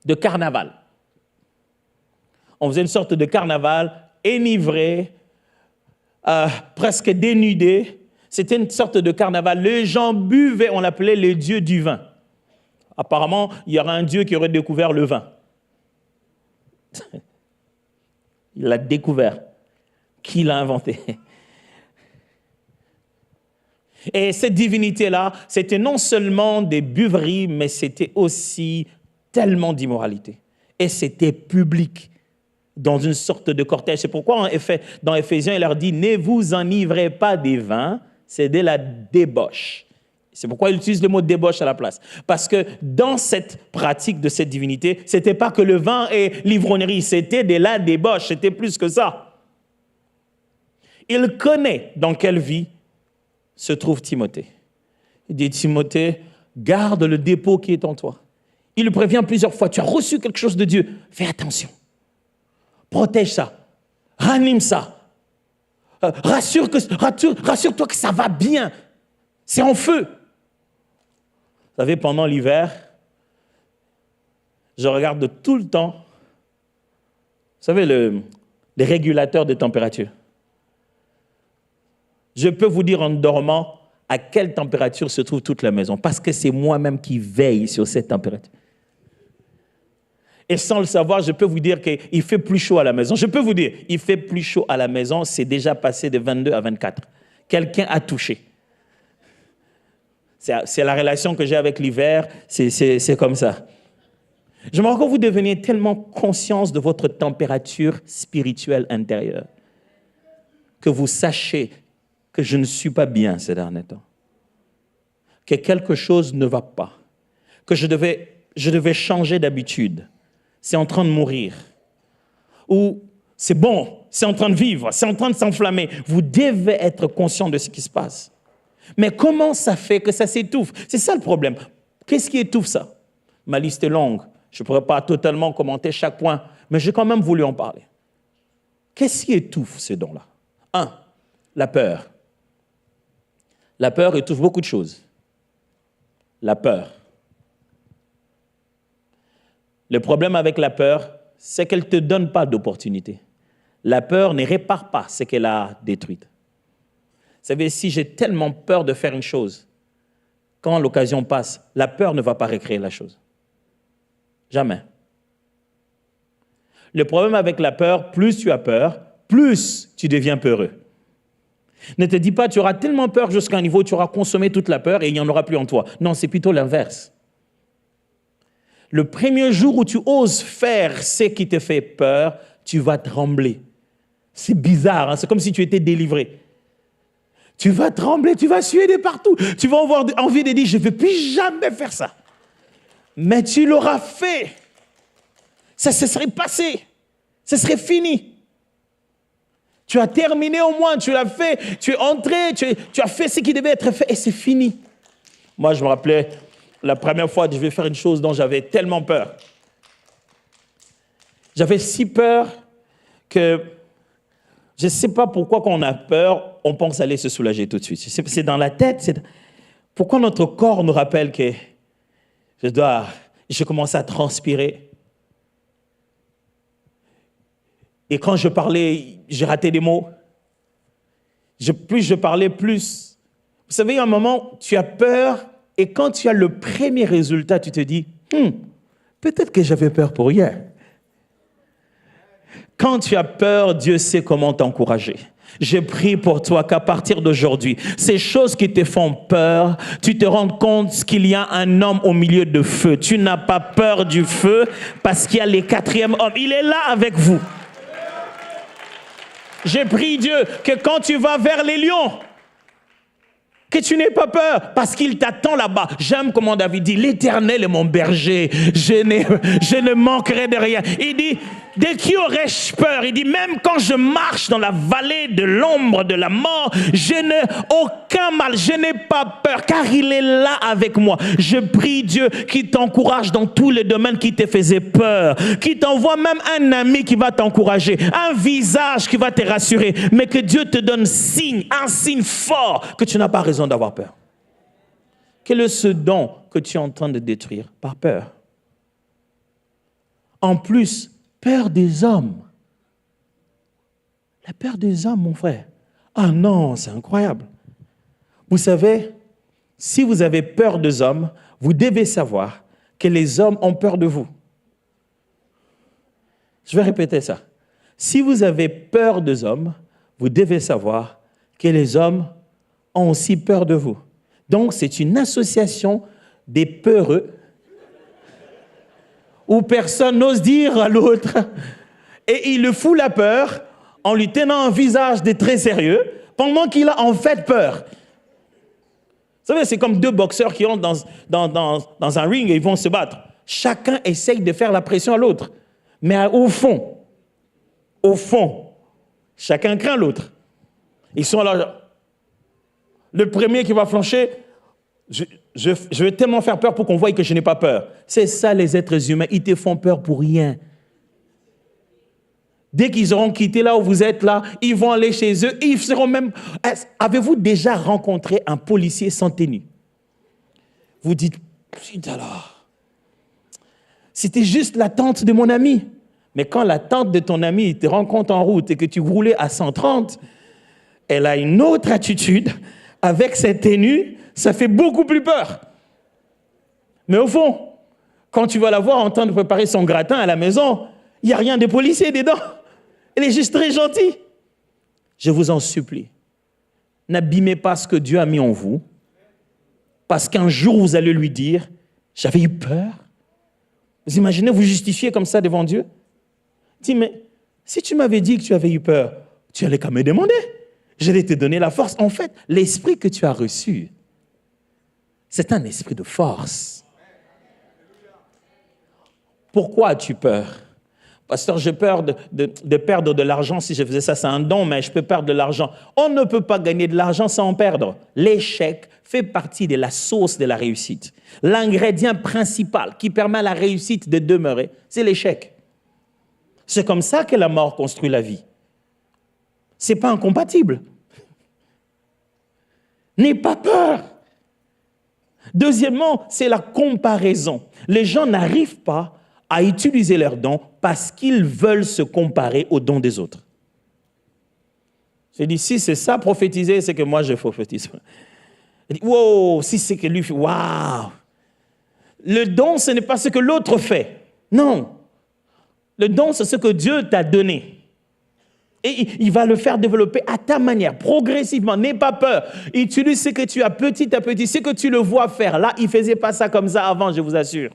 De carnaval. On faisait une sorte de carnaval enivré, presque dénudé. C'était une sorte de carnaval. Les gens buvaient, on l'appelait le dieu du vin. Apparemment, il y aurait un dieu qui aurait découvert le vin. Il l'a découvert. Qui l'a inventé? Et cette divinité-là, c'était non seulement des buveries, mais c'était aussi tellement d'immoralité. Et c'était public, dans une sorte de cortège. C'est pourquoi dans Éphésiens, il leur dit, ne vous enivrez pas des vins, c'est de la débauche. C'est pourquoi il utilise le mot débauche à la place. Parce que dans cette pratique de cette divinité, ce n'était pas que le vin et l'ivrognerie, c'était de la débauche, c'était plus que ça. Il connaît dans quelle vie se trouve Timothée. Il dit, Timothée, garde le dépôt qui est en toi. Il le prévient plusieurs fois, tu as reçu quelque chose de Dieu, fais attention. Protège ça, ranime ça. Rassure-toi que ça va bien. C'est en feu. Vous savez, pendant l'hiver, je regarde tout le temps, vous savez, les régulateurs de température. Je peux vous dire en dormant à quelle température se trouve toute la maison, parce que c'est moi-même qui veille sur cette température. Et sans le savoir, je peux vous dire qu'il fait plus chaud à la maison. Je peux vous dire, il fait plus chaud à la maison, c'est déjà passé de 22 à 24. Quelqu'un a touché. C'est la relation que j'ai avec l'hiver, c'est comme ça. J'aimerais que vous deveniez tellement conscients de votre température spirituelle intérieure, que vous sachiez que je ne suis pas bien ces derniers temps, que quelque chose ne va pas, que je devais changer d'habitude. C'est en train de mourir. Ou c'est bon, c'est en train de vivre, c'est en train de s'enflammer. Vous devez être conscient de ce qui se passe. Mais comment ça fait que ça s'étouffe? C'est ça le problème. Qu'est-ce qui étouffe ça? Ma liste est longue. Je ne pourrais pas totalement commenter chaque point, mais j'ai quand même voulu en parler. Qu'est-ce qui étouffe ces dons-là? 1. La peur. La peur étouffe beaucoup de choses. La peur. Le problème avec la peur, c'est qu'elle ne te donne pas d'opportunité. La peur ne répare pas ce qu'elle a détruit. Vous savez, si j'ai tellement peur de faire une chose, quand l'occasion passe, la peur ne va pas recréer la chose. Jamais. Le problème avec la peur, plus tu as peur, plus tu deviens peureux. Ne te dis pas, tu auras tellement peur jusqu'à un niveau où tu auras consommé toute la peur et il n'y en aura plus en toi. Non, c'est plutôt l'inverse. Le premier jour où tu oses faire ce qui te fait peur, tu vas trembler. C'est bizarre, hein? C'est comme si tu étais délivré. Tu vas trembler, tu vas suer de partout. Tu vas avoir envie de dire, je ne veux plus jamais faire ça. Mais tu l'auras fait. Ça se serait passé. Ce serait fini. Tu as terminé au moins, tu l'as fait, tu es entré, tu as fait ce qui devait être fait et c'est fini. Moi, je me rappelais la première fois que je devais faire une chose dont j'avais tellement peur. J'avais si peur que je ne sais pas pourquoi quand on a peur, on pense aller se soulager tout de suite. C'est dans la tête. Pourquoi notre corps nous rappelle que je commence à transpirer. Et quand je parlais, j'ai raté des mots. Plus je parlais, plus. Vous savez, il y a un moment, tu as peur et quand tu as le premier résultat, tu te dis, peut-être que j'avais peur pour hier. Quand tu as peur, Dieu sait comment t'encourager. Je prie pour toi qu'à partir d'aujourd'hui, ces choses qui te font peur, tu te rendes compte qu'il y a un homme au milieu de feu. Tu n'as pas peur du feu parce qu'il y a le quatrième homme. Il est là avec vous. Je prie Dieu que quand tu vas vers les lions, que tu n'aies pas peur, parce qu'il t'attend là-bas. J'aime comment David dit, l'Éternel est mon berger, je ne manquerai de rien. Il dit, de qui aurais-je peur? Il dit, même quand je marche dans la vallée de l'ombre de la mort, je n'ai aucun mal, je n'ai pas peur, car il est là avec moi. Je prie Dieu qui t'encourage dans tous les domaines qui te faisaient peur, qui t'envoie même un ami qui va t'encourager, un visage qui va te rassurer, mais que Dieu te donne un signe fort que tu n'as pas raison d'avoir peur. Quel est ce don que tu es en train de détruire par peur? En plus, peur des hommes. La peur des hommes, mon frère. Ah non, c'est incroyable. Vous savez, si vous avez peur des hommes, vous devez savoir que les hommes ont peur de vous. Je vais répéter ça. Si vous avez peur des hommes, vous devez savoir que les hommes ont aussi peur de vous. Donc, c'est une association des peureux où personne n'ose dire à l'autre et il le fout la peur en lui tenant un visage de très sérieux pendant qu'il a en fait peur. Vous savez, c'est comme deux boxeurs qui entrent dans un ring et ils vont se battre. Chacun essaye de faire la pression à l'autre. Mais au fond, chacun craint l'autre. Ils sont là. Le premier qui va flancher, je vais tellement faire peur pour qu'on voie que je n'ai pas peur. C'est ça les êtres humains, ils te font peur pour rien. Dès qu'ils auront quitté là où vous êtes là, ils vont aller chez eux, ils seront même... Avez-vous déjà rencontré un policier sans tenue? Vous dites, putain alors, c'était juste la tante de mon ami. Mais quand la tante de ton ami te rencontre en route et que tu roulais à 130, elle a une autre attitude. Avec cette tenue, ça fait beaucoup plus peur. Mais au fond, quand tu vas la voir en train de préparer son gratin à la maison, il n'y a rien de policier dedans. Elle est juste très gentille. Je vous en supplie, n'abîmez pas ce que Dieu a mis en vous, parce qu'un jour vous allez lui dire, j'avais eu peur. Vous imaginez vous justifier comme ça devant Dieu? Dis, mais si tu m'avais dit que tu avais eu peur, tu allais qu'à me demander. J'allais te donner la force. En fait, l'esprit que tu as reçu, c'est un esprit de force. Pourquoi as-tu peur? Pasteur, j'ai peur de perdre de l'argent. Si je faisais ça, c'est un don, mais je peux perdre de l'argent. On ne peut pas gagner de l'argent sans en perdre. L'échec fait partie de la sauce de la réussite. L'ingrédient principal qui permet à la réussite de demeurer, c'est l'échec. C'est comme ça que la mort construit la vie. Ce n'est pas incompatible. N'aie pas peur. Deuxièmement, c'est la comparaison. Les gens n'arrivent pas à utiliser leurs dons parce qu'ils veulent se comparer aux dons des autres. J'ai dit, si c'est ça prophétiser, c'est que moi je prophétise. Il dit, wow, si c'est que lui fait, waouh. Le don, ce n'est pas ce que l'autre fait. Non. Le don, c'est ce que Dieu t'a donné. Et il va le faire développer à ta manière, progressivement. N'aie pas peur. Utilise ce que tu as petit à petit, ce que tu le vois faire. Là, il ne faisait pas ça comme ça avant, je vous assure.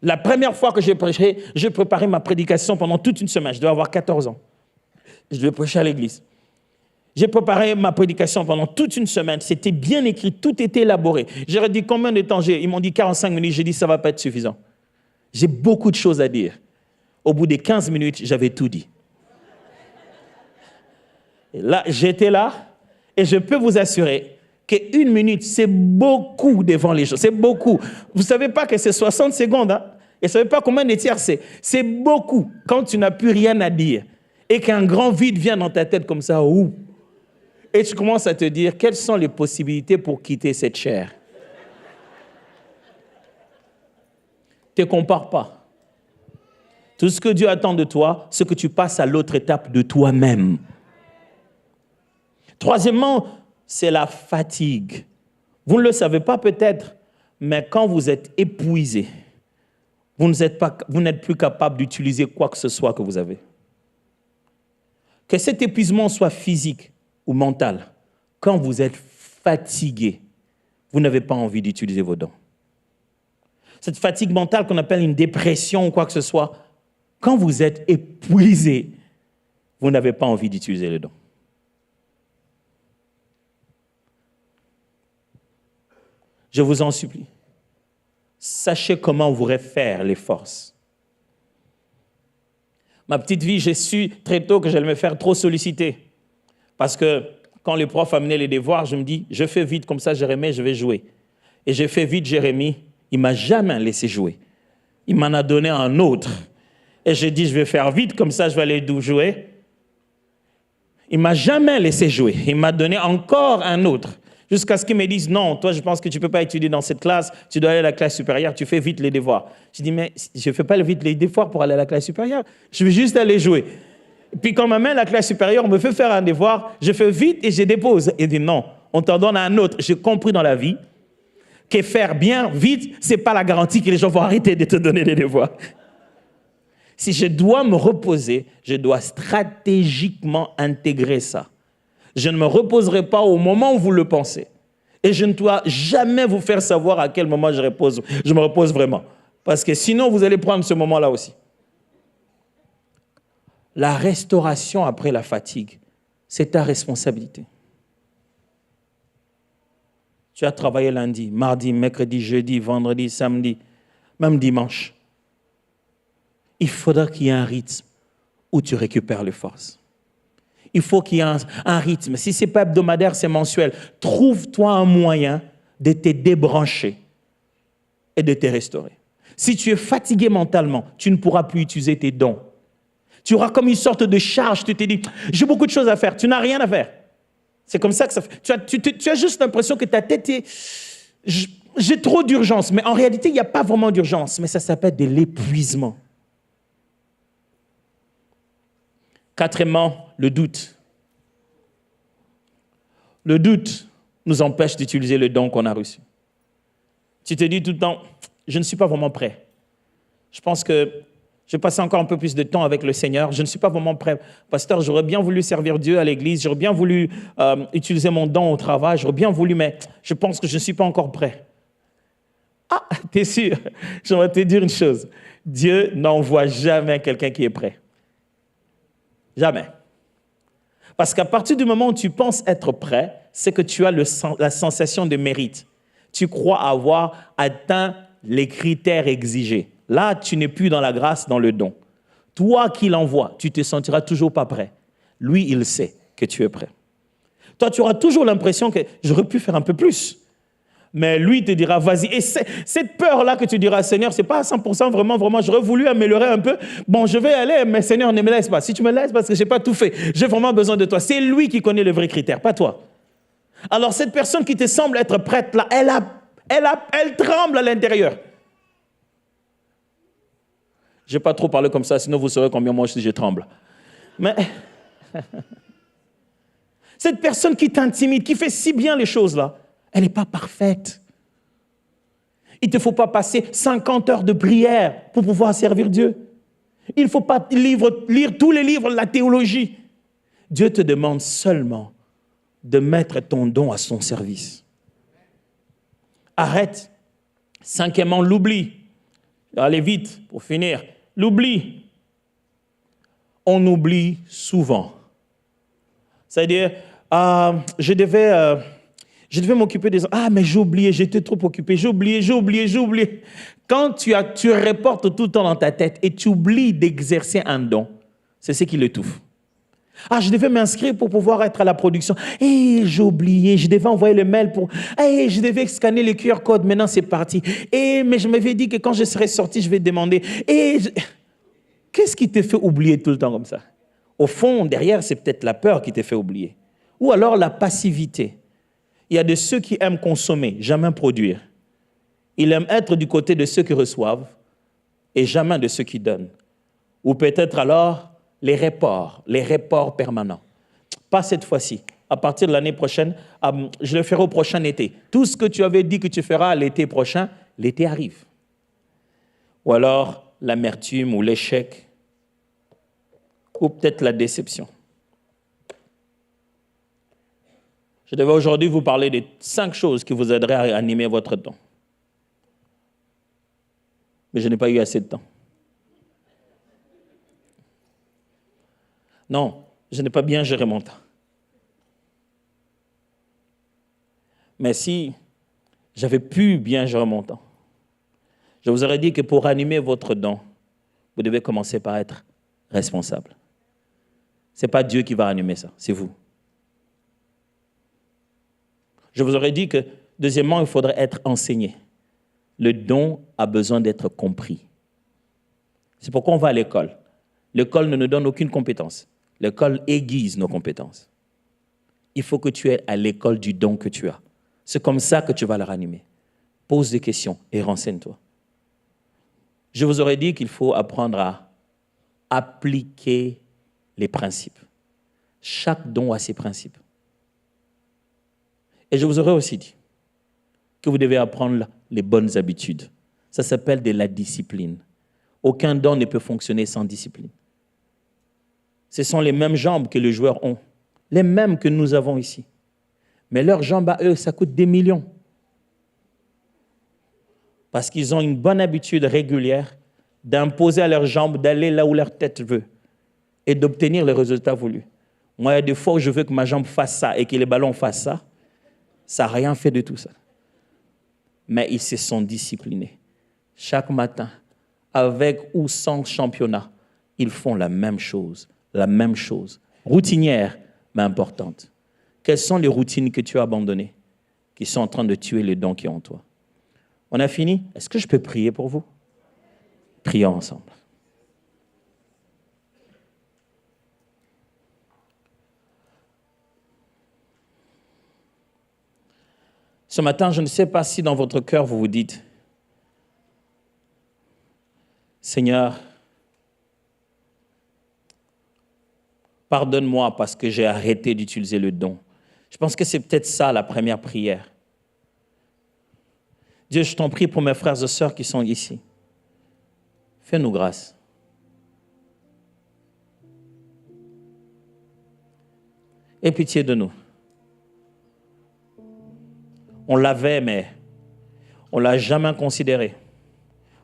La première fois que j'ai prêché, j'ai préparé ma prédication pendant toute une semaine. Je devais avoir 14 ans. Je devais prêcher à l'église. J'ai préparé ma prédication pendant toute une semaine. C'était bien écrit, tout était élaboré. J'aurais dit combien de temps j'ai? Ils m'ont dit 45 minutes. J'ai dit ça ne va pas être suffisant. J'ai beaucoup de choses à dire. Au bout des 15 minutes, j'avais tout dit. Et là, j'étais là et je peux vous assurer qu'une minute, c'est beaucoup devant les gens. C'est beaucoup. Vous ne savez pas que c'est 60 secondes. Hein? Et vous ne savez pas combien de tiers c'est. C'est beaucoup quand tu n'as plus rien à dire et qu'un grand vide vient dans ta tête comme ça. Ouh. Et tu commences à te dire, quelles sont les possibilités pour quitter cette chair? Ne te compare pas. Tout ce que Dieu attend de toi, c'est que tu passes à l'autre étape de toi-même. Troisièmement, c'est la fatigue. Vous ne le savez pas peut-être, mais quand vous êtes épuisé, vous n'êtes plus capable d'utiliser quoi que ce soit que vous avez. Que cet épuisement soit physique ou mental, quand vous êtes fatigué, vous n'avez pas envie d'utiliser vos dons. Cette fatigue mentale qu'on appelle une dépression ou quoi que ce soit, quand vous êtes épuisé, vous n'avez pas envie d'utiliser les dons. Je vous en supplie, sachez comment vous refaire les forces. Ma petite vie, j'ai su très tôt que j'allais me faire trop solliciter. Parce que quand les profs amenaient les devoirs, je me dis, je fais vite, comme ça, Jérémie, je vais jouer. Et j'ai fait vite, Jérémie, il ne m'a jamais laissé jouer. Il m'en a donné un autre. Et j'ai dit, je vais faire vite, comme ça, je vais aller jouer. Il ne m'a jamais laissé jouer. Il m'a donné encore un autre. Jusqu'à ce qu'ils me disent, non, toi, je pense que tu ne peux pas étudier dans cette classe, tu dois aller à la classe supérieure, tu fais vite les devoirs. Je dis, mais je ne fais pas vite les devoirs pour aller à la classe supérieure, je veux juste aller jouer. Et puis quand on m'amène à la classe supérieure, on me fait faire un devoir, je fais vite et je dépose. Il dit, non, on t'en donne un autre. J'ai compris dans la vie que faire bien, vite, ce n'est pas la garantie que les gens vont arrêter de te donner des devoirs. Si je dois me reposer, je dois stratégiquement intégrer ça. Je ne me reposerai pas au moment où vous le pensez. Et je ne dois jamais vous faire savoir à quel moment je me repose vraiment. Parce que sinon, vous allez prendre ce moment-là aussi. La restauration après la fatigue, c'est ta responsabilité. Tu as travaillé lundi, mardi, mercredi, jeudi, vendredi, samedi, même dimanche. Il faudra qu'il y ait un rythme où tu récupères les forces. Il faut qu'il y ait un rythme. Si ce n'est pas hebdomadaire, c'est mensuel. Trouve-toi un moyen de te débrancher et de te restaurer. Si tu es fatigué mentalement, tu ne pourras plus utiliser tes dons. Tu auras comme une sorte de charge. Tu te dis, j'ai beaucoup de choses à faire. Tu n'as rien à faire. C'est comme ça que ça fait. Tu as juste l'impression que ta tête est... J'ai trop d'urgence. Mais en réalité, il n'y a pas vraiment d'urgence. Mais ça s'appelle de l'épuisement. Quatrièmement, le doute. Le doute nous empêche d'utiliser le don qu'on a reçu. Tu te dis tout le temps, je ne suis pas vraiment prêt. Je pense que je vais passer encore un peu plus de temps avec le Seigneur. Je ne suis pas vraiment prêt. Pasteur, j'aurais bien voulu servir Dieu à l'église. J'aurais bien voulu utiliser mon don au travail. J'aurais bien voulu, mais je pense que je ne suis pas encore prêt. Ah, t'es sûr? J'aimerais te dire une chose. Dieu n'envoie jamais quelqu'un qui est prêt. Jamais. Parce qu'à partir du moment où tu penses être prêt, c'est que tu as la sensation de mérite. Tu crois avoir atteint les critères exigés. Là, tu n'es plus dans la grâce, dans le don. Toi qui l'envoies, tu ne te sentiras toujours pas prêt. Lui, il sait que tu es prêt. Toi, tu auras toujours l'impression que j'aurais pu faire un peu plus. Mais lui te dira, vas-y. Et cette peur-là que tu diras, Seigneur, ce n'est pas à 100% vraiment, j'aurais voulu améliorer un peu. Bon, je vais aller, mais Seigneur, ne me laisse pas. Si tu me laisses, parce que je n'ai pas tout fait. J'ai vraiment besoin de toi. C'est lui qui connaît le vrai critère, pas toi. Alors, cette personne qui te semble être prête là, elle tremble à l'intérieur. Je n'ai pas trop parlé comme ça, sinon vous saurez combien moi je tremble. Mais cette personne qui t'intimide, qui fait si bien les choses là, elle n'est pas parfaite. Il ne te faut pas passer 50 heures de prière pour pouvoir servir Dieu. Il ne faut pas lire tous les livres de la théologie. Dieu te demande seulement de mettre ton don à son service. Arrête. Cinquièmement, l'oubli. Allez vite pour finir. L'oubli. On oublie souvent. C'est-à-dire, je devais m'occuper des... Ah, mais j'ai oublié, j'étais trop occupé, j'ai oublié. Quand tu reportes tout le temps dans ta tête et tu oublies d'exercer un don, c'est ce qui l'étouffe. Ah, je devais m'inscrire pour pouvoir être à la production. J'ai oublié, je devais envoyer le mail pour... je devais scanner le QR code, maintenant c'est parti. Mais je m'avais dit que quand je serai sorti, je vais demander. Qu'est-ce qui te fait oublier tout le temps comme ça? Au fond, derrière, c'est peut-être la peur qui te fait oublier. Ou alors la passivité. Il y a de ceux qui aiment consommer, jamais produire. Ils aiment être du côté de ceux qui reçoivent et jamais de ceux qui donnent. Ou peut-être alors les reports permanents. Pas cette fois-ci. À partir de l'année prochaine, je le ferai au prochain été. Tout ce que tu avais dit que tu feras l'été prochain, l'été arrive. Ou alors l'amertume ou l'échec, ou peut-être la déception. Je devais aujourd'hui vous parler de 5 choses qui vous aideraient à animer votre temps. Mais je n'ai pas eu assez de temps. Non, je n'ai pas bien géré mon temps. Mais si j'avais pu bien gérer mon temps, je vous aurais dit que pour animer votre don, vous devez commencer par être responsable. Ce n'est pas Dieu qui va animer ça, c'est vous. Je vous aurais dit que, deuxièmement, il faudrait être enseigné. Le don a besoin d'être compris. C'est pourquoi on va à l'école. L'école ne nous donne aucune compétence. L'école aiguise nos compétences. Il faut que tu aies à l'école du don que tu as. C'est comme ça que tu vas le ranimer. Pose des questions et renseigne-toi. Je vous aurais dit qu'il faut apprendre à appliquer les principes. Chaque don a ses principes. Et je vous aurais aussi dit que vous devez apprendre les bonnes habitudes. Ça s'appelle de la discipline. Aucun don ne peut fonctionner sans discipline. Ce sont les mêmes jambes que les joueurs ont, les mêmes que nous avons ici. Mais leurs jambes à eux, ça coûte des millions. Parce qu'ils ont une bonne habitude régulière d'imposer à leurs jambes d'aller là où leur tête veut et d'obtenir les résultats voulus. Moi, il y a des fois où je veux que ma jambe fasse ça et que les ballons fassent ça. Ça n'a rien fait de tout ça. Mais ils se sont disciplinés. Chaque matin, avec ou sans championnat, ils font la même chose. Routinière, mais importante. Quelles sont les routines que tu as abandonnées, qui sont en train de tuer le don qui est en toi? On a fini? Est-ce que je peux prier pour vous? Prions ensemble. Ce matin, je ne sais pas si dans votre cœur vous vous dites, Seigneur, pardonne-moi parce que j'ai arrêté d'utiliser le don. Je pense que c'est peut-être ça la première prière. Dieu, je t'en prie pour mes frères et sœurs qui sont ici. Fais-nous grâce. Aie pitié de nous. On l'avait, mais on ne l'a jamais considéré.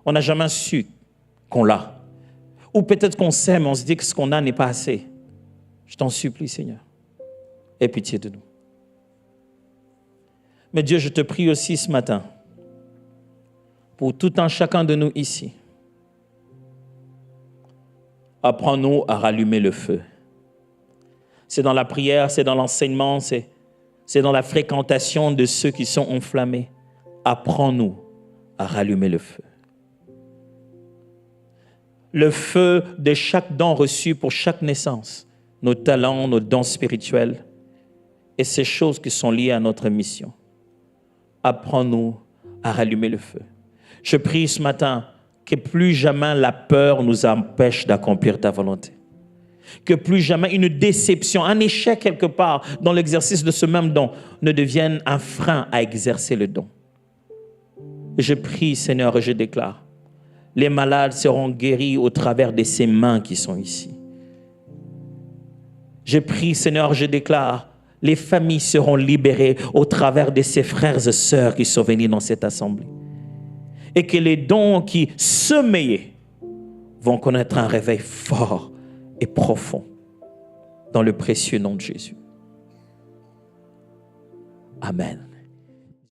On n'a jamais su qu'on l'a. Ou peut-être qu'on sait, mais on se dit que ce qu'on a n'est pas assez. Je t'en supplie, Seigneur. Aie pitié de nous. Mais Dieu, je te prie aussi ce matin, pour tout un chacun de nous ici, apprends-nous à rallumer le feu. C'est dans la prière, c'est dans l'enseignement, c'est dans la fréquentation de ceux qui sont enflammés. Apprends-nous à rallumer le feu. Le feu de chaque don reçu pour chaque naissance, nos talents, nos dons spirituels et ces choses qui sont liées à notre mission. Apprends-nous à rallumer le feu. Je prie ce matin que plus jamais la peur nous empêche d'accomplir ta volonté. Que plus jamais une déception, un échec quelque part dans l'exercice de ce même don ne devienne un frein à exercer le don. Je prie, Seigneur, et je déclare, les malades seront guéris au travers de ces mains qui sont ici. Je prie, Seigneur, je déclare, les familles seront libérées au travers de ces frères et sœurs qui sont venus dans cette assemblée. Et que les dons qui sommeillent vont connaître un réveil fort et profond dans le précieux nom de Jésus. Amen.